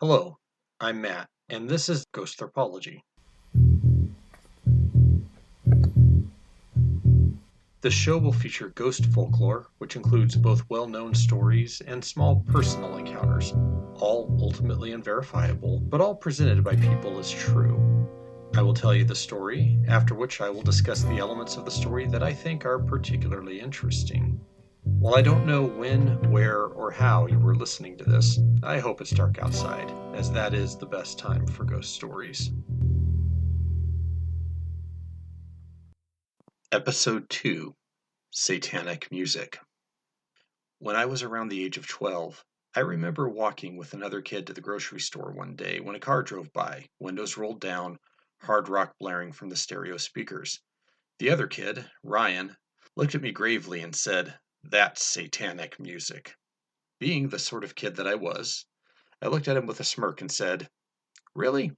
Hello, I'm Matt, and this is Ghosthropology. The show will feature ghost folklore, which includes both well-known stories and small personal encounters, all ultimately unverifiable, but all presented by people as true. I will tell you the story, after which I will discuss the elements of the story that I think are particularly interesting. While I don't know when, where, or how you were listening to this, I hope it's dark outside, as that is the best time for ghost stories. Episode 2: Satanic Music. When I was around the age of 12, I remember walking with another kid to the grocery store one day when a car drove by, windows rolled down, hard rock blaring from the stereo speakers. The other kid, Ryan, looked at me gravely and said, "That's satanic music." Being the sort of kid that I was, I looked at him with a smirk and said, "Really?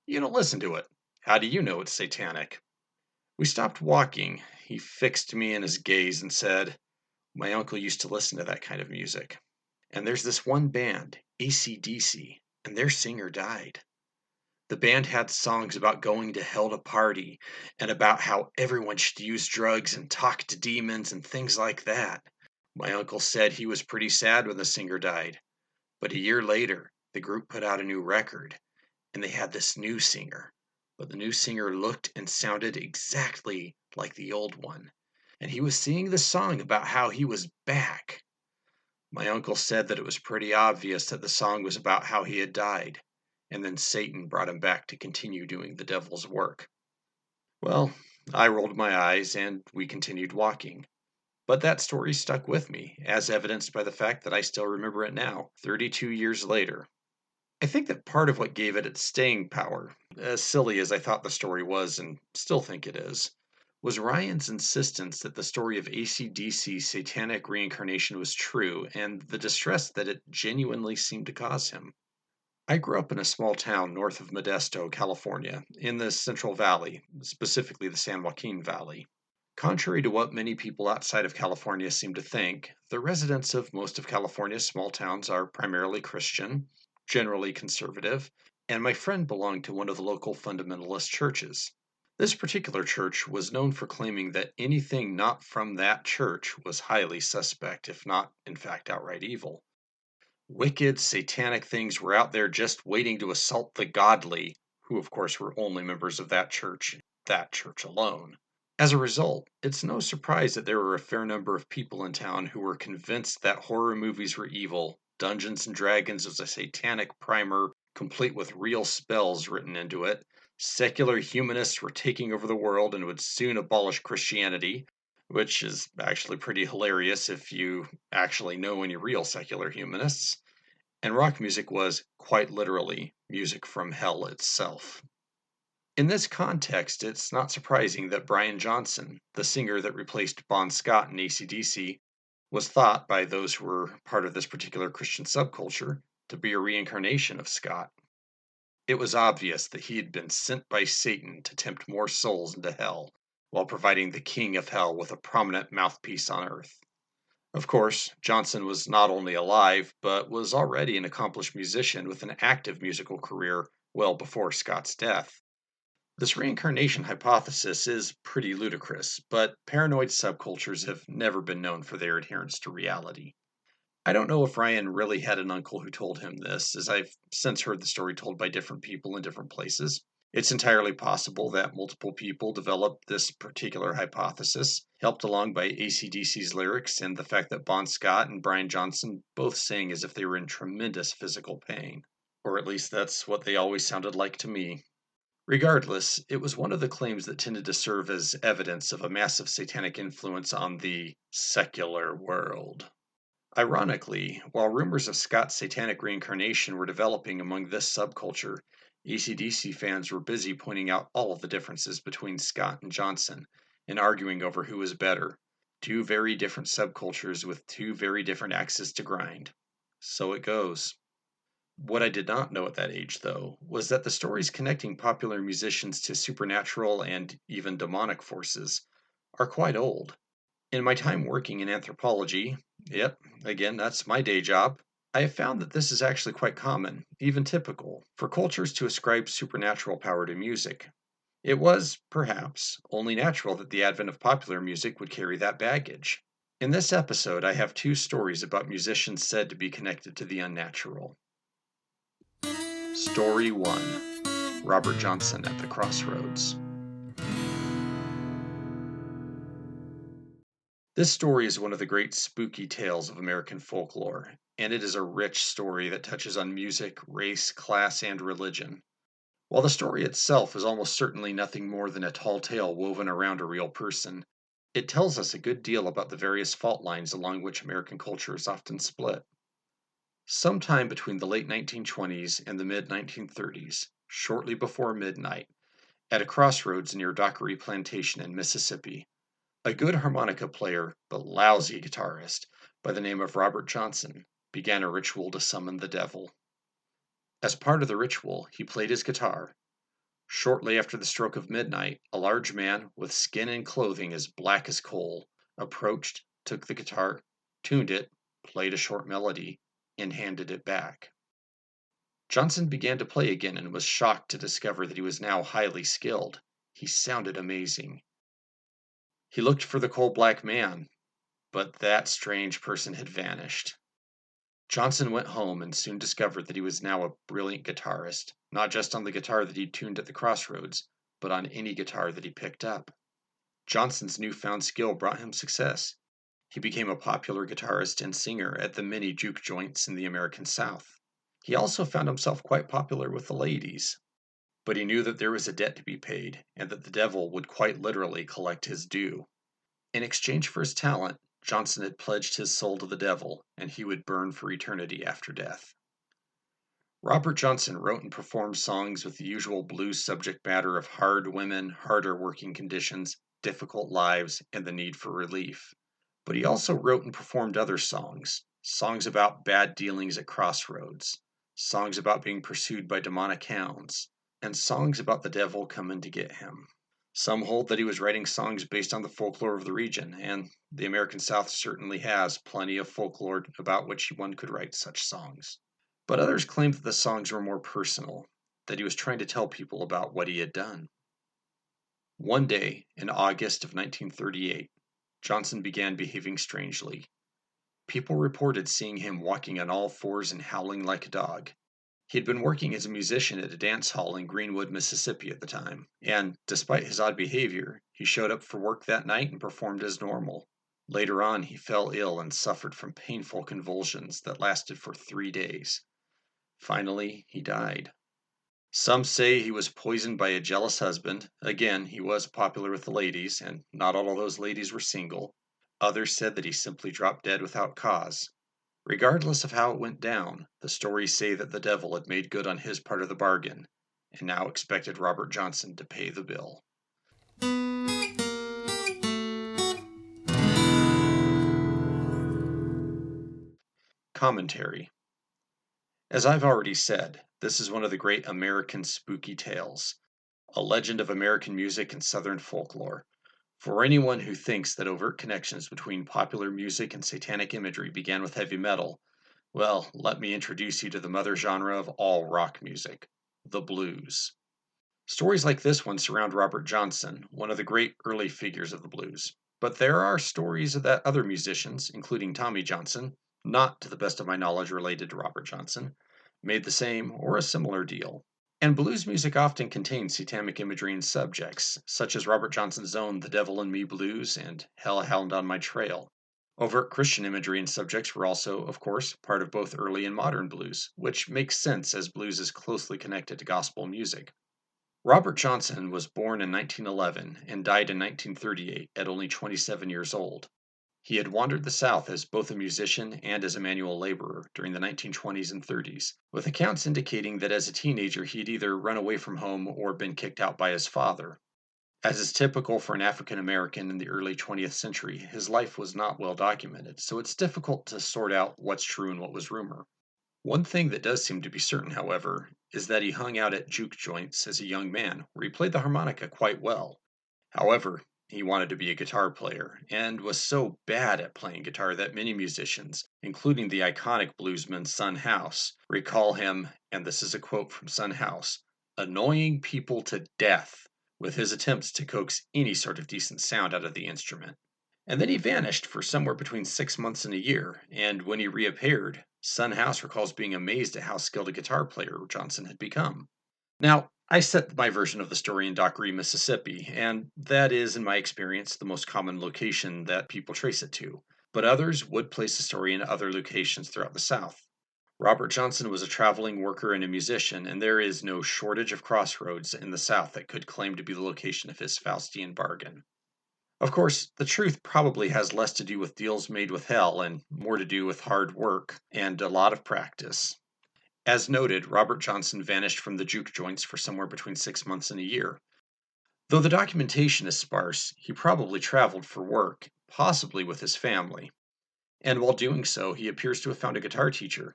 You don't listen to it. How do you know it's satanic?" We stopped walking. He fixed me in his gaze and said, "My uncle used to listen to that kind of music. And there's this one band, AC/DC, and their singer died. The band had songs about going to hell to party and about how everyone should use drugs and talk to demons and things like that. My uncle said he was pretty sad when the singer died, but a year later, the group put out a new record, and they had this new singer. But the new singer looked and sounded exactly like the old one, and he was singing the song about how he was back. My uncle said that it was pretty obvious that the song was about how he had died, and then Satan brought him back to continue doing the devil's work." Well, I rolled my eyes and we continued walking. But that story stuck with me, as evidenced by the fact that I still remember it now, 32 years later. I think that part of what gave it its staying power, as silly as I thought the story was and still think it is, was Ryan's insistence that the story of AC/DC's satanic reincarnation was true and the distress that it genuinely seemed to cause him. I grew up in a small town north of Modesto, California, in the Central Valley, specifically the San Joaquin Valley. Contrary to what many people outside of California seem to think, the residents of most of California's small towns are primarily Christian, generally conservative, and my friend belonged to one of the local fundamentalist churches. This particular church was known for claiming that anything not from that church was highly suspect, if not, in fact, outright evil. Wicked, satanic things were out there just waiting to assault the godly, who, of course, were only members of that church alone. As a result, it's no surprise that there were a fair number of people in town who were convinced that horror movies were evil, Dungeons and Dragons was a satanic primer complete with real spells written into it, secular humanists were taking over the world and would soon abolish Christianity, which is actually pretty hilarious if you actually know any real secular humanists, and rock music was, quite literally, music from hell itself. In this context, it's not surprising that Brian Johnson, the singer that replaced Bon Scott in AC/DC, was thought by those who were part of this particular Christian subculture to be a reincarnation of Scott. It was obvious that he had been sent by Satan to tempt more souls into hell, while providing the king of hell with a prominent mouthpiece on earth. Of course, Johnson was not only alive, but was already an accomplished musician with an active musical career well before Scott's death. This reincarnation hypothesis is pretty ludicrous, but paranoid subcultures have never been known for their adherence to reality. I don't know if Ryan really had an uncle who told him this, as I've since heard the story told by different people in different places. It's entirely possible that multiple people developed this particular hypothesis, helped along by AC/DC's lyrics and the fact that Bon Scott and Brian Johnson both sang as if they were in tremendous physical pain. Or at least that's what they always sounded like to me. Regardless, it was one of the claims that tended to serve as evidence of a massive satanic influence on the secular world. Ironically, while rumors of Scott's satanic reincarnation were developing among this subculture, AC/DC fans were busy pointing out all of the differences between Scott and Johnson and arguing over who was better. Two very different subcultures with two very different axes to grind. So it goes. What I did not know at that age, though, was that the stories connecting popular musicians to supernatural and even demonic forces are quite old. In my time working in anthropology, yep, again, that's my day job, I have found that this is actually quite common, even typical, for cultures to ascribe supernatural power to music. It was, perhaps, only natural that the advent of popular music would carry that baggage. In this episode, I have two stories about musicians said to be connected to the unnatural. Story 1: Robert Johnson at the Crossroads. This story is one of the great spooky tales of American folklore, and it is a rich story that touches on music, race, class, and religion. While the story itself is almost certainly nothing more than a tall tale woven around a real person, it tells us a good deal about the various fault lines along which American culture is often split. Sometime between the late 1920s and the mid 1930s, shortly before midnight, at a crossroads near Dockery Plantation in Mississippi, a good harmonica player but lousy guitarist by the name of Robert Johnson began a ritual to summon the devil. As part of the ritual, he played his guitar. Shortly after the stroke of midnight, a large man, with skin and clothing as black as coal, approached, took the guitar, tuned it, played a short melody, and handed it back. Johnson began to play again and was shocked to discover that he was now highly skilled. He sounded amazing. He looked for the coal-black man, but that strange person had vanished. Johnson went home and soon discovered that he was now a brilliant guitarist, not just on the guitar that he'd tuned at the crossroads, but on any guitar that he picked up. Johnson's newfound skill brought him success. He became a popular guitarist and singer at the many juke joints in the American South. He also found himself quite popular with the ladies. But he knew that there was a debt to be paid, and that the devil would quite literally collect his due. In exchange for his talent, Johnson had pledged his soul to the devil, and he would burn for eternity after death. Robert Johnson wrote and performed songs with the usual blues subject matter of hard women, harder working conditions, difficult lives, and the need for relief. But he also wrote and performed other songs, songs about bad dealings at crossroads, songs about being pursued by demonic hounds, and songs about the devil coming to get him. Some hold that he was writing songs based on the folklore of the region, and the American South certainly has plenty of folklore about which one could write such songs. But others claim that the songs were more personal, that he was trying to tell people about what he had done. One day, in August of 1938, Johnson began behaving strangely. People reported seeing him walking on all fours and howling like a dog. He had been working as a musician at a dance hall in Greenwood, Mississippi at the time, and, despite his odd behavior, he showed up for work that night and performed as normal. Later on, he fell ill and suffered from painful convulsions that lasted for 3 days. Finally, he died. Some say he was poisoned by a jealous husband. Again, he was popular with the ladies, and not all of those ladies were single. Others said that he simply dropped dead without cause. Regardless of how it went down, the stories say that the devil had made good on his part of the bargain, and now expected Robert Johnson to pay the bill. Commentary. As I've already said, this is one of the great American spooky tales, a legend of American music and Southern folklore. For anyone who thinks that overt connections between popular music and satanic imagery began with heavy metal, well, let me introduce you to the mother genre of all rock music, the blues. Stories like this one surround Robert Johnson, one of the great early figures of the blues. But there are stories that other musicians, including Tommy Johnson, not to the best of my knowledge related to Robert Johnson, made the same or a similar deal. And blues music often contains satanic imagery and subjects, such as Robert Johnson's own The Devil in Me blues and Hellhound on My Trail. Overt Christian imagery and subjects were also, of course, part of both early and modern blues, which makes sense as blues is closely connected to gospel music. Robert Johnson was born in 1911 and died in 1938 at only 27 years old. He had wandered the South as both a musician and as a manual laborer during the 1920s and 30s, with accounts indicating that as a teenager he had either run away from home or been kicked out by his father. As is typical for an African American in the early 20th century, his life was not well documented, so it's difficult to sort out what's true and what was rumor. One thing that does seem to be certain, however, is that he hung out at juke joints as a young man, where he played the harmonica quite well. However, he wanted to be a guitar player, and was so bad at playing guitar that many musicians, including the iconic bluesman Son House, recall him, and this is a quote from Son House, annoying people to death with his attempts to coax any sort of decent sound out of the instrument. And then he vanished for somewhere between 6 months and a year, and when he reappeared, Son House recalls being amazed at how skilled a guitar player Johnson had become. Now, I set my version of the story in Dockery, Mississippi, and that is, in my experience, the most common location that people trace it to. But others would place the story in other locations throughout the South. Robert Johnson was a traveling worker and a musician, and there is no shortage of crossroads in the South that could claim to be the location of his Faustian bargain. Of course, the truth probably has less to do with deals made with hell and more to do with hard work and a lot of practice. As noted, Robert Johnson vanished from the juke joints for somewhere between 6 months and a year. Though the documentation is sparse, he probably traveled for work, possibly with his family, and while doing so, he appears to have found a guitar teacher.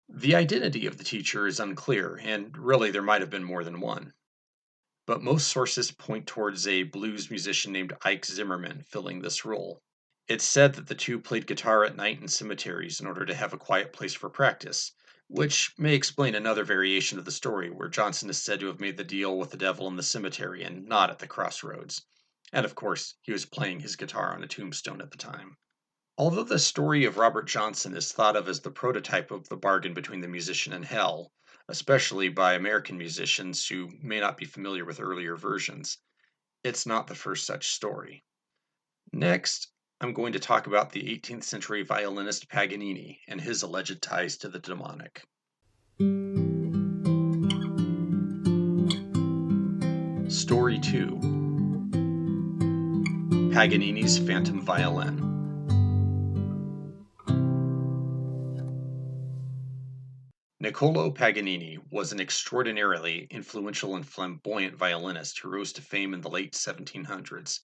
The identity of the teacher is unclear, and really there might have been more than one. But most sources point towards a blues musician named Ike Zimmerman filling this role. It's said that the two played guitar at night in cemeteries in order to have a quiet place for practice, which may explain another variation of the story where Johnson is said to have made the deal with the devil in the cemetery and not at the crossroads. And of course, he was playing his guitar on a tombstone at the time. Although the story of Robert Johnson is thought of as the prototype of the bargain between the musician and hell, especially by American musicians who may not be familiar with earlier versions, it's not the first such story. Next, I'm going to talk about the 18th century violinist Paganini and his alleged ties to the demonic. Story 2: Paganini's Phantom Violin. Niccolò Paganini was an extraordinarily influential and flamboyant violinist who rose to fame in the late 1700s.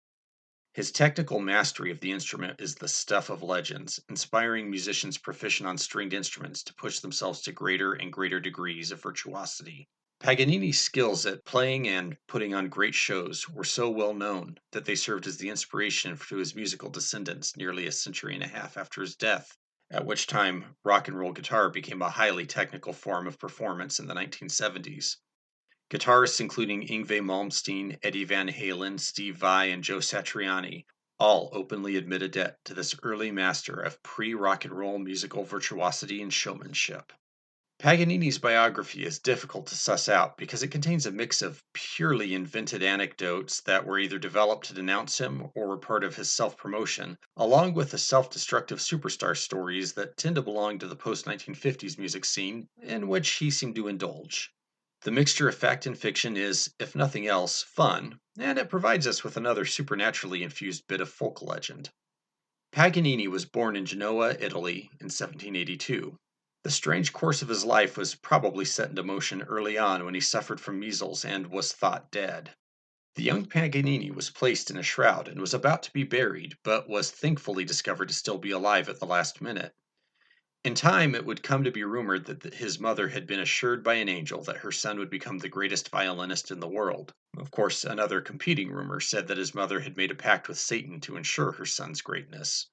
His technical mastery of the instrument is the stuff of legends, inspiring musicians proficient on stringed instruments to push themselves to greater and greater degrees of virtuosity. Paganini's skills at playing and putting on great shows were so well known that they served as the inspiration to his musical descendants nearly a century and a half after his death, at which time rock and roll guitar became a highly technical form of performance in the 1970s. Guitarists including Yngwie Malmsteen, Eddie Van Halen, Steve Vai, and Joe Satriani all openly admit a debt to this early master of pre-rock and roll musical virtuosity and showmanship. Paganini's biography is difficult to suss out because it contains a mix of purely invented anecdotes that were either developed to denounce him or were part of his self-promotion, along with the self-destructive superstar stories that tend to belong to the post-1950s music scene, in which he seemed to indulge. The mixture of fact and fiction is, if nothing else, fun, and it provides us with another supernaturally infused bit of folk legend. Paganini was born in Genoa, Italy, in 1782. The strange course of his life was probably set into motion early on when he suffered from measles and was thought dead. The young Paganini was placed in a shroud and was about to be buried, but was thankfully discovered to still be alive at the last minute. In time, it would come to be rumored that his mother had been assured by an angel that her son would become the greatest violinist in the world. Of course, another competing rumor said that his mother had made a pact with Satan to ensure her son's greatness.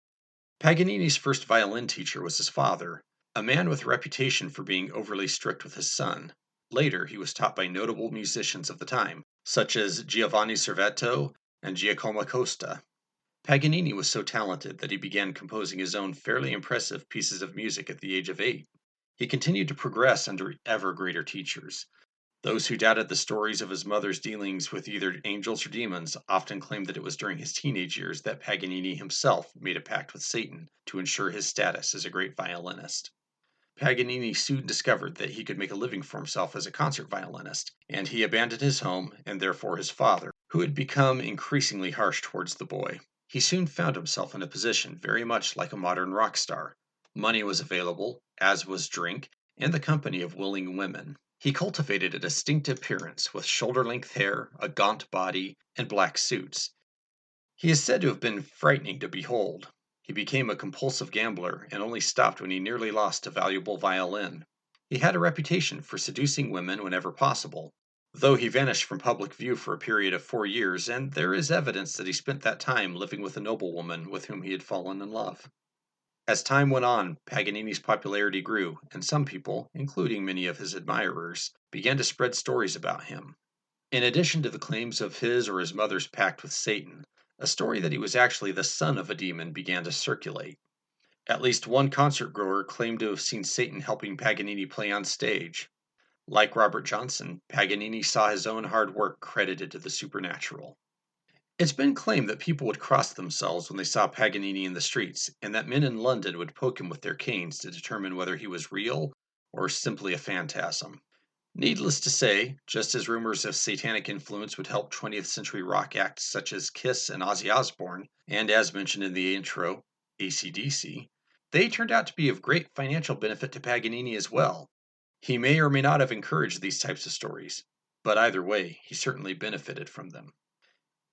Paganini's first violin teacher was his father, a man with a reputation for being overly strict with his son. Later, he was taught by notable musicians of the time, such as Giovanni Servetto and Giacomo Costa. Paganini was so talented that he began composing his own fairly impressive pieces of music at the age of 8. He continued to progress under ever greater teachers. Those who doubted the stories of his mother's dealings with either angels or demons often claimed that it was during his teenage years that Paganini himself made a pact with Satan to ensure his status as a great violinist. Paganini soon discovered that he could make a living for himself as a concert violinist, and he abandoned his home and therefore his father, who had become increasingly harsh towards the boy. He soon found himself in a position very much like a modern rock star. Money was available, as was drink, and the company of willing women. He cultivated a distinct appearance with shoulder-length hair, a gaunt body, and black suits. He is said to have been frightening to behold. He became a compulsive gambler and only stopped when he nearly lost a valuable violin. He had a reputation for seducing women whenever possible. though he vanished from public view for a period of 4 years, and there is evidence that he spent that time living with a noblewoman with whom he had fallen in love. As time went on, Paganini's popularity grew, and some people, including many of his admirers, began to spread stories about him. In addition to the claims of his or his mother's pact with Satan, a story that he was actually the son of a demon began to circulate. At least one concert goer claimed to have seen Satan helping Paganini play on stage. Like Robert Johnson, Paganini saw his own hard work credited to the supernatural. It's been claimed that people would cross themselves when they saw Paganini in the streets, and that men in London would poke him with their canes to determine whether he was real or simply a phantasm. Needless to say, just as rumors of satanic influence would help 20th century rock acts such as Kiss and Ozzy Osbourne, and as mentioned in the intro, AC/DC, they turned out to be of great financial benefit to Paganini as well. He may or may not have encouraged these types of stories, but either way, he certainly benefited from them.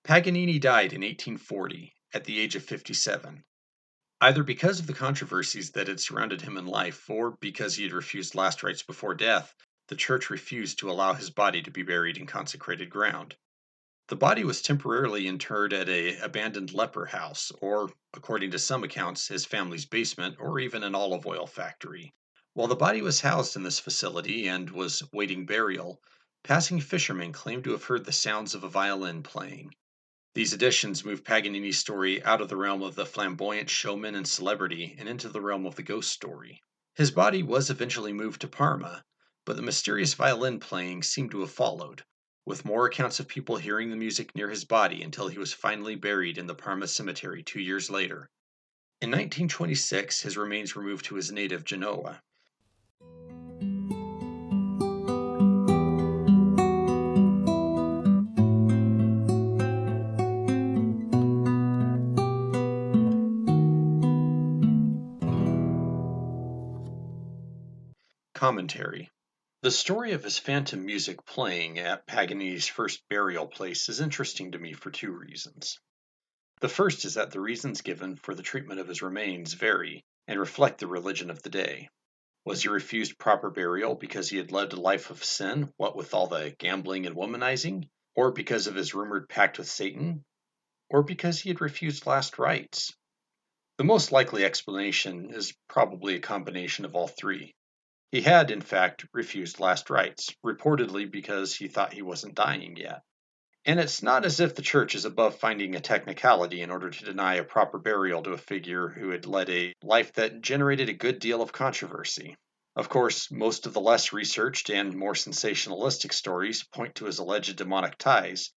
Paganini died in 1840 at the age of 57, either because of the controversies that had surrounded him in life or because he had refused last rites before death. The church refused to allow his body to be buried in consecrated ground. The body was temporarily interred at a abandoned leper house, or, according to some accounts, his family's basement, or even an olive oil factory. While the body was housed in this facility and was waiting burial, passing fishermen claimed to have heard the sounds of a violin playing. These additions moved Paganini's story out of the realm of the flamboyant showman and celebrity and into the realm of the ghost story. His body was eventually moved to Parma, but the mysterious violin playing seemed to have followed, with more accounts of people hearing the music near his body until he was finally buried in the Parma cemetery 2 years later. In 1926, his remains were moved to his native Genoa. Commentary. The story of his phantom music playing at Paganini's first burial place is interesting to me for two reasons. The first is that the reasons given for the treatment of his remains vary and reflect the religion of the day. Was he refused proper burial because he had led a life of sin, what with all the gambling and womanizing? Or because of his rumored pact with Satan? Or because he had refused last rites? The most likely explanation is probably a combination of all three. He had, in fact, refused last rites, reportedly because he thought he wasn't dying yet. And it's not as if the church is above finding a technicality in order to deny a proper burial to a figure who had led a life that generated a good deal of controversy. Of course, most of the less researched and more sensationalistic stories point to his alleged demonic ties,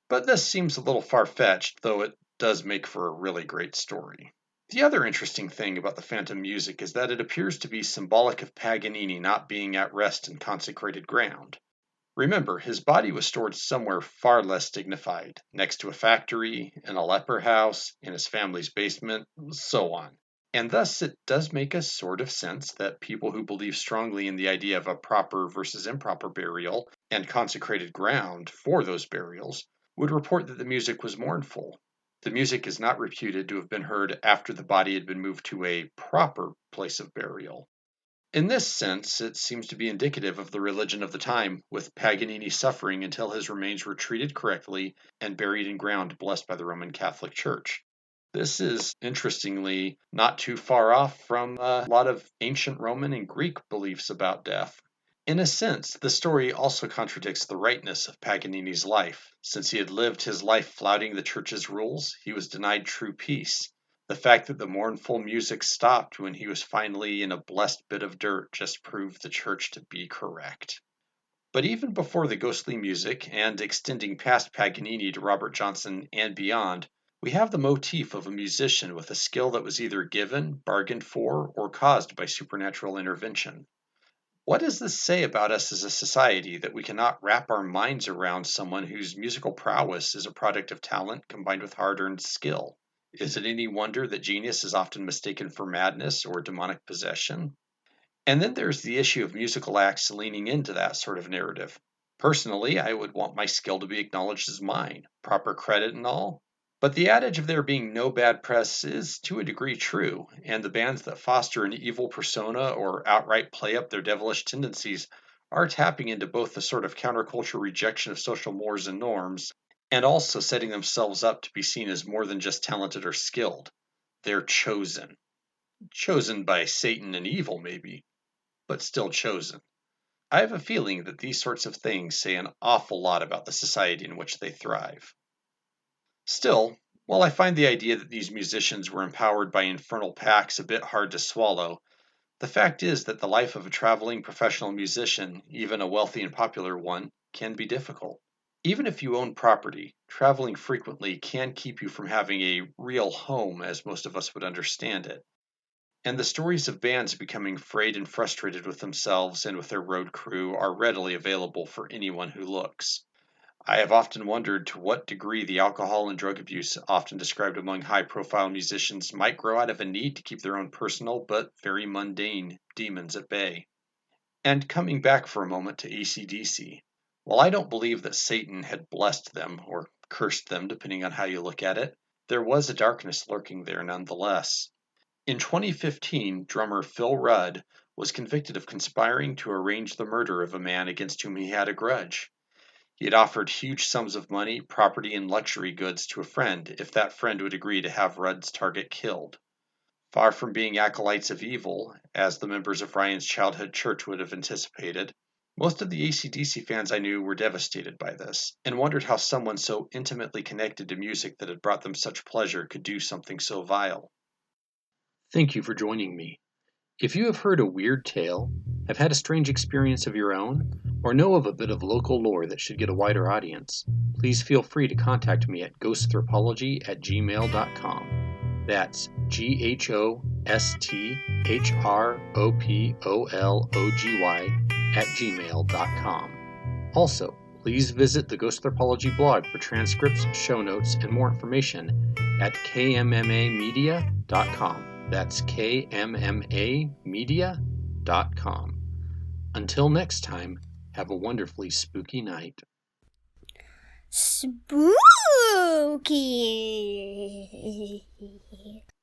but this seems a little far-fetched, though it does make for a really great story. The other interesting thing about the phantom music is that it appears to be symbolic of Paganini not being at rest in consecrated ground. Remember, his body was stored somewhere far less dignified, next to a factory, in a leper house, in his family's basement, so on. And thus it does make a sort of sense that people who believe strongly in the idea of a proper versus improper burial and consecrated ground for those burials would report that the music was mournful. The music is not reputed to have been heard after the body had been moved to a proper place of burial. In this sense, it seems to be indicative of the religion of the time, with Paganini suffering until his remains were treated correctly and buried in ground blessed by the Roman Catholic Church. This is, interestingly, not too far off from a lot of ancient Roman and Greek beliefs about death. In a sense, the story also contradicts the rightness of Paganini's life. Since he had lived his life flouting the church's rules, he was denied true peace. The fact that the mournful music stopped when he was finally in a blessed bit of dirt just proved the church to be correct. But even before the ghostly music, and extending past Paganini to Robert Johnson and beyond, we have the motif of a musician with a skill that was either given, bargained for, or caused by supernatural intervention. What does this say about us as a society that we cannot wrap our minds around someone whose musical prowess is a product of talent combined with hard-earned skill? Is it any wonder that genius is often mistaken for madness or demonic possession? And then there's the issue of musical acts leaning into that sort of narrative. Personally, I would want my skill to be acknowledged as mine, proper credit and all. But the adage of there being no bad press is to a degree true, and the bands that foster an evil persona or outright play up their devilish tendencies are tapping into both the sort of counterculture rejection of social mores and norms, and also setting themselves up to be seen as more than just talented or skilled. They're chosen. Chosen by Satan and evil, maybe, but still chosen. I have a feeling that these sorts of things say an awful lot about the society in which they thrive. Still, while I find the idea that these musicians were empowered by infernal pacts a bit hard to swallow, the fact is that the life of a traveling professional musician, even a wealthy and popular one, can be difficult. Even if you own property, traveling frequently can keep you from having a real home as most of us would understand it. And the stories of bands becoming frayed and frustrated with themselves and with their road crew are readily available for anyone who looks. I have often wondered to what degree the alcohol and drug abuse often described among high-profile musicians might grow out of a need to keep their own personal but very mundane demons at bay. And coming back for a moment to AC/DC, while I don't believe that Satan had blessed them, or cursed them depending on how you look at it, there was a darkness lurking there nonetheless. In 2015, drummer Phil Rudd was convicted of conspiring to arrange the murder of a man against whom he had a grudge. He had offered huge sums of money, property, and luxury goods to a friend if that friend would agree to have Rudd's target killed. Far from being acolytes of evil, as the members of Ryan's childhood church would have anticipated, most of the AC/DC fans I knew were devastated by this, and wondered how someone so intimately connected to music that had brought them such pleasure could do something so vile. Thank you for joining me. If you have heard a weird tale, have had a strange experience of your own, or know of a bit of local lore that should get a wider audience, please feel free to contact me at ghosthropology@gmail.com. That's GHOSTHROPOLOGY@gmail.com. Also, please visit the Ghosthropology blog for transcripts, show notes, and more information at KMMAmedia.com. That's KMMAmedia.com. Until next time, have a wonderfully spooky night. Spooky.